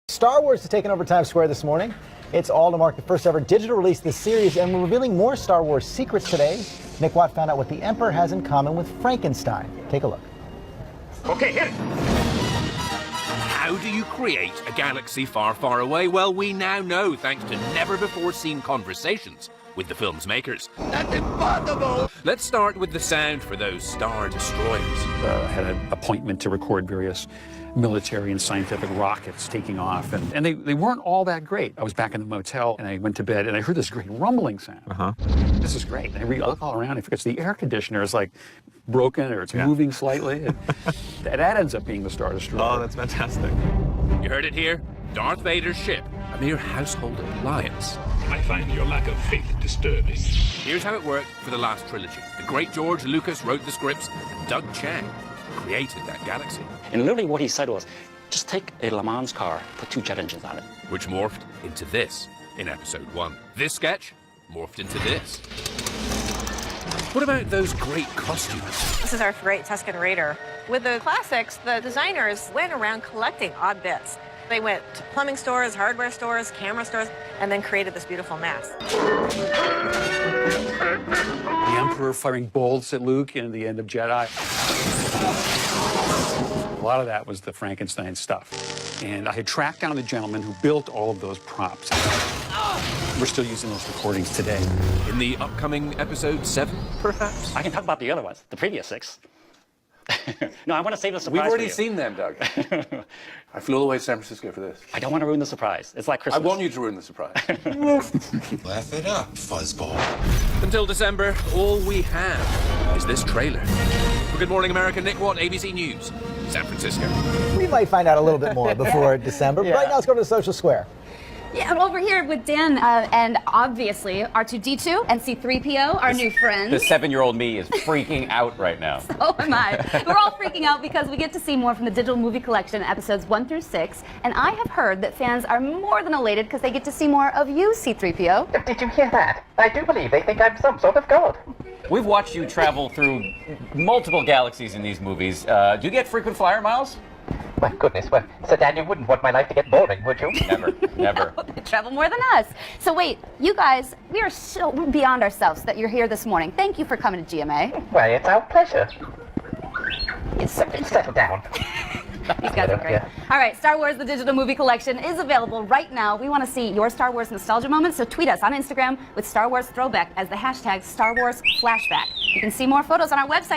Star Wars has taken over Times Square this morning. It's all to mark the first ever digital release of the series, and we're revealing more Star Wars secrets today. Nick Watt found out what the Emperor has in common with Frankenstein. Take a look. Okay, hit it. How do you create a galaxy far, far away? Well, we now know thanks to never-before-seen conversations with the film's makers. That's impossible! Let's start with the sound for those Star Destroyers. I had an appointment to record various military and scientific rockets taking off, and they weren't all that great. I was back in the motel, and I went to bed, and I heard this great rumbling sound. This is great. And I look all around, I forget the air conditioner is like broken or it's moving slightly. And that ends up being the Star Destroyer. Oh, that's fantastic. You heard it here. Darth Vader's ship, a mere household appliance. I find your lack of faith disturbing. Here's how it worked for the last trilogy. The great George Lucas wrote the scripts, and Doug Chiang created that galaxy. And literally what he said was, just take a Le Mans car, put 2 jet engines on it. Which morphed into this in episode 1. This sketch morphed into this. What about those great costumes? This is our great Tusken Raider. With the classics, the designers went around collecting odd bits. They went to plumbing stores, hardware stores, camera stores, and then created this beautiful mask. The Emperor firing bolts at Luke in the end of Jedi. A lot of that was the Frankenstein stuff. And I had tracked down the gentleman who built all of those props. We're still using those recordings today. In the upcoming episode 7, perhaps? I can talk about the other ones, the previous 6. No, I want to save the surprise. We've already for you. seen them, Doug. I flew all the way to San Francisco for this. I don't want to ruin the surprise. It's like I Christmas. want you to ruin the surprise. Laugh it up, fuzzball. Until December, all we have is this trailer. For Good Morning America, Nick Watt, ABC News, San Francisco. We might find out a little bit more before December. But right now, let's go to the social square. Yeah, and over here with Dan, and obviously R2-D2 and C-3PO, our new friends. The 7-year-old me is freaking out right now. So am I. We're all freaking out because we get to see more from the digital movie collection, episodes 1 through 6. And I have heard that fans are more than elated because they get to see more of you, C-3PO. Did you hear that? I do believe they think I'm some sort of god. We've watched you travel through multiple galaxies in these movies. Do you get frequent flyer miles? My goodness, well, Sir Daniel wouldn't want my life to get boring, would you? Never, never. They travel more than us. So wait, you guys, we are so beyond ourselves that you're here this morning. Thank you for coming to GMA. Why, it's our pleasure. Settle down. These guys are great. All right, Star Wars, the digital movie collection is available right now. We want to see your Star Wars nostalgia moments, so tweet us on Instagram with Star Wars Throwback as the hashtag Star Wars Flashback. You can see more photos on our website.